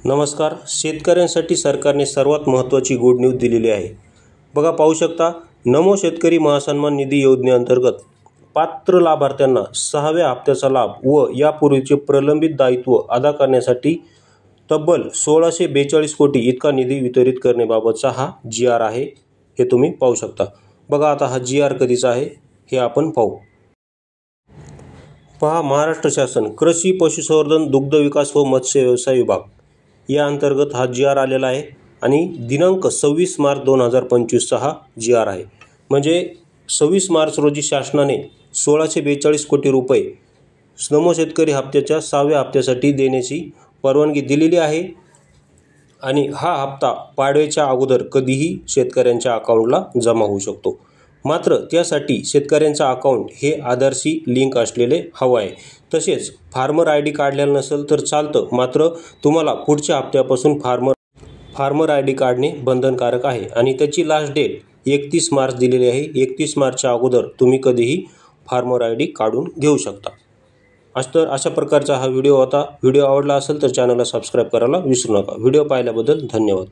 नमस्कार. शेतकऱ्यांसाठी सरकारने सर्वात महत्त्वाची गुड न्यूज दिलेली आहे. बघा, पाहू शकता, नमो शेतकरी महासन्मान निधी योजनेअंतर्गत पात्र लाभार्थ्यांना 6व्या हप्त्याचा लाभ व यापूर्वीचे प्रलंबित दायित्व अदा करण्यासाठी तब्बल 1642 कोटी इतका निधी वितरित करण्याबाबतचा हा GR आहे. हे तुम्ही पाहू शकता. बघा, आता हा GR कधीचा आहे हे आपण पाहू. पहा, महाराष्ट्र शासन कृषी पशुसंवर्धन दुग्ध विकास व मत्स्य व्यवसाय विभाग या अंतर्गत हा GR आलेला आहे आणि दिनांक 26 मार्च 2025चा हा GR आहे. म्हणजे 26 मार्च रोजी शासनाने 1642 कोटी रुपये नमो शेतकरी हप्त्याच्या 6व्या हप्त्यासाठी देण्याची परवानगी दिलेली आहे आणि हा हप्ता पाडव्याच्या अगोदर कधीही शेतकऱ्यांच्या अकाउंटला जमा होऊ शकतो. मात्र त्यासाठी शेतकऱ्यांचा अकाउंट हे आधारशी लिंक असलेले हवं आहे. तसेच फार्मर ID काढलेलं नसेल तर चालतं, मात्र तुम्हाला पुढच्या हप्त्यापासून फार्मर ID काढणे बंधनकारक आहे आणि त्याची लास्ट डेट 31 मार्च दिलेली आहे. 31 मार्चच्या अगोदर तुम्ही कधीही फार्मर ID काढून घेऊ शकता. अशा प्रकारचा हा व्हिडिओ होता. व्हिडिओ आवडला असेल तर चॅनलला सबस्क्राईब करायला विसरू नका. व्हिडिओ पाहिल्याबद्दल धन्यवाद.